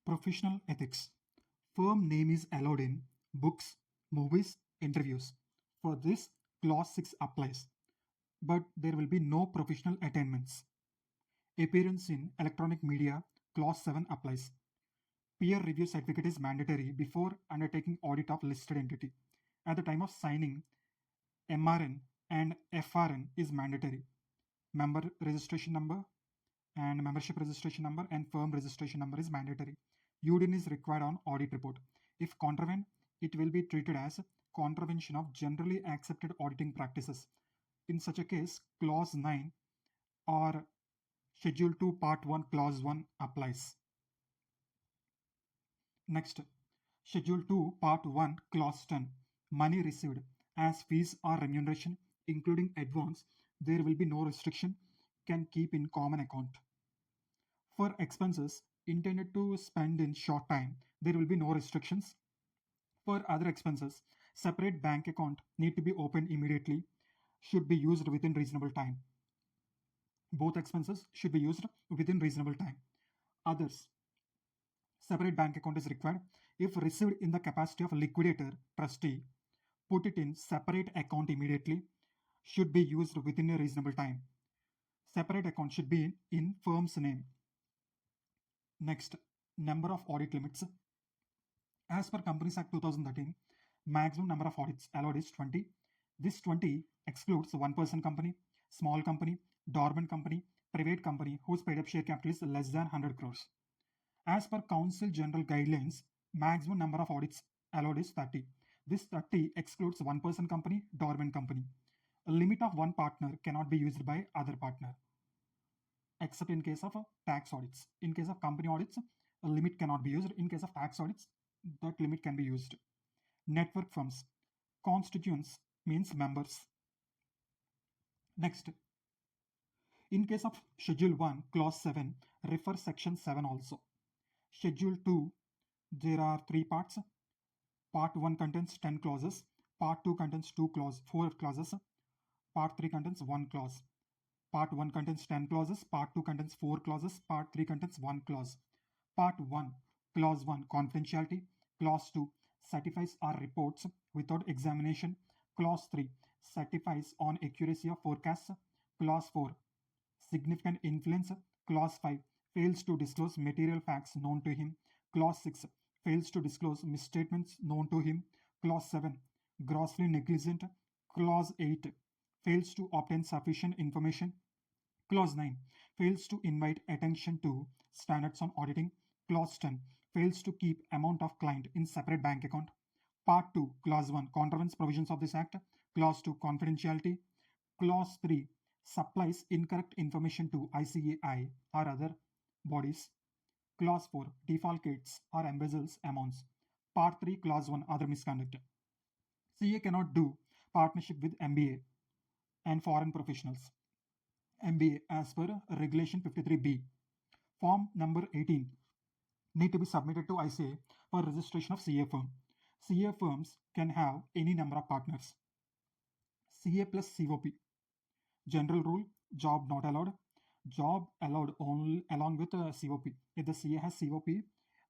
Professional ethics. Firm name is allowed in books, movies, interviews. For this, Clause 6 applies, but there will be no professional attainments. Appearance in electronic media, Clause 7 applies. Peer review certificate is mandatory before undertaking audit of listed entity. At the time of signing, MRN and FRN is mandatory. Member registration number and membership registration number and firm registration number is mandatory. UDIN is required on audit report. If contravened, it will be treated as contravention of generally accepted auditing practices. In such a case, Clause 9 or Schedule 2 Part 1 Clause 1 applies. Next, Schedule 2 Part 1 Clause 10. Money received as fees or remuneration, including advance, there will be no restriction, can keep in common account. For expenses intended to spend in short time, there will be no restrictions. For other expenses, separate bank account need to be opened immediately, should be used within reasonable time. Both expenses should be used within reasonable time. Others, separate bank account is required. If received in the capacity of liquidator, trustee, put it in separate account immediately, should be used within a reasonable time. Separate account should be in firm's name. Next, number of audit limits. As per Companies Act 2013, maximum number of audits allowed is 20. This 20 excludes one-person company, small company, dormant company, private company whose paid-up share capital is less than 100 crores. As per Council General Guidelines, maximum number of audits allowed is 30. This 30 excludes one-person company, dormant company. A limit of one partner cannot be used by other partner, except in case of tax audits. In case of company audits, a limit cannot be used. In case of tax audits, that limit can be used. Network firms. Constituents means members. Next, in case of Schedule 1, Clause 7, refer Section 7 also. Schedule 2, there are 3 parts. Part 1 contains 10 clauses. Part 2 contains 4 clauses. Part 3 contains 1 clause. Part 1 contains 10 clauses. Part 2 contains 4 clauses. Part 3 contains 1 clause. Part 1, Clause 1, confidentiality. Clause 2, certifies or reports without examination. Clause 3, certifies on accuracy of forecasts. Clause 4, significant influence. Clause 5, fails to disclose material facts known to him. Clause 6, fails to disclose misstatements known to him. Clause 7, grossly negligent. Clause 8, fails to obtain sufficient information. Clause 9, fails to invite attention to standards on auditing. Clause 10, fails to keep amount of client in separate bank account. Part 2, Clause 1, contravenes provisions of this Act. Clause 2, confidentiality. Clause 3, supplies incorrect information to ICAI or other bodies. Clause 4, defalcates or embezzles amounts. Part 3, Clause 1, other misconduct. CA cannot do partnership with MBA and foreign professionals. MBA as per Regulation 53B. Form number 18 need to be submitted to ICAI for registration of CA firm. CA firms can have any number of partners. CA plus COP. General rule, job not allowed. Job allowed only along with COP. If the CA has COP,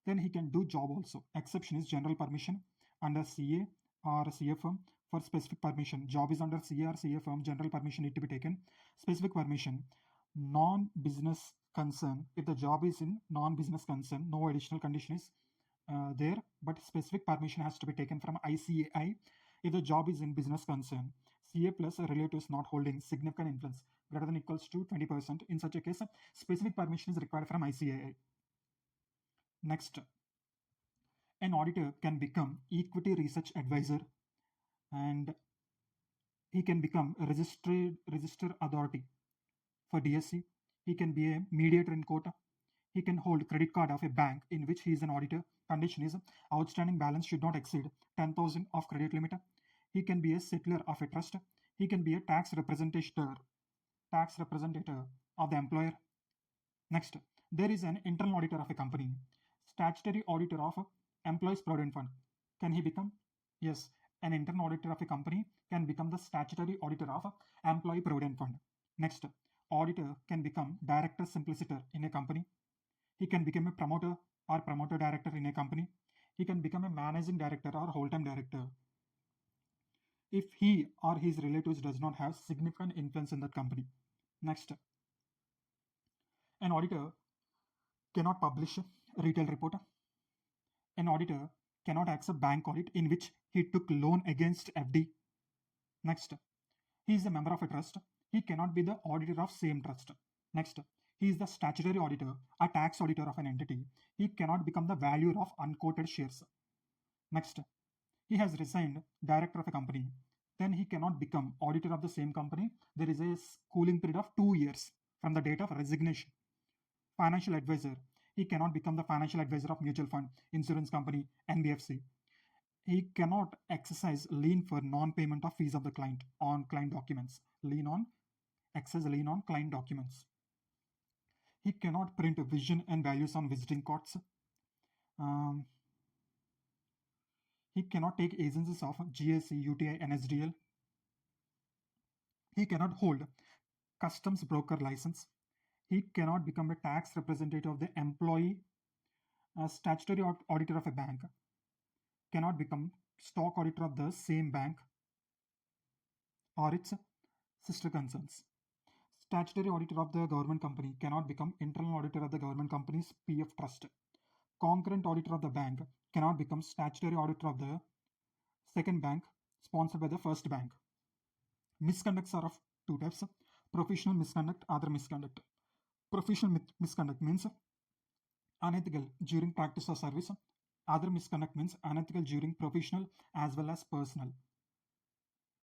then he can do job also. Exception is general permission under CA or CA firm for specific permission. Job is under CA or CA firm, general permission need to be taken. Specific permission, non-business concern. If the job is in non-business concern, no additional condition is there, but specific permission has to be taken from ICAI. If the job is in business concern, CA plus relatives not holding significant influence greater than equals to 20%. In such a case, specific permission is required from ICAI. Next, an auditor can become equity research advisor and he can become a registered authority for DSC. He can be a mediator in court. He can hold credit card of a bank in which he is an auditor. Condition is outstanding balance should not exceed 10,000 of credit limit. He can be a settler of a trust. He can be a tax representative of the employer. Next, there is an internal auditor of a company, statutory auditor of employees provident fund. Can he become? Yes, an internal auditor of a company can become the statutory auditor of employee provident fund. Next, auditor can become director simpliciter in a company. He can become a promoter or promoter director in a company. He can become a managing director or whole-time director if he or his relatives does not have significant influence in that company. Next, an auditor cannot publish a retail report. An auditor cannot accept bank audit in which he took loan against FD. Next, he is a member of a trust. He cannot be the auditor of same trust. Next, he is the statutory auditor, a tax auditor of an entity. He cannot become the valuer of unquoted shares. Next, he has resigned director of a company. Then he cannot become auditor of the same company. There is a cooling period of 2 years from the date of resignation. Financial advisor. He cannot become the financial advisor of mutual fund, insurance company, NBFC. He cannot exercise lien for non-payment of fees of the client on client documents. Exercise lien on client documents. He cannot print vision and values on visiting cards. He cannot take agencies of GSC, UTI, and SDL. He cannot hold customs broker license. He cannot become a tax representative of the employee. A statutory auditor of a bank cannot become stock auditor of the same bank or its sister concerns. Statutory auditor of the government company cannot become internal auditor of the government company's PF trust. Concurrent auditor of the bank cannot become statutory auditor of the second bank sponsored by the first bank. Misconducts are of two types: professional misconduct, other misconduct. Professional misconduct means unethical during practice or service. Other misconduct means unethical during professional as well as personal.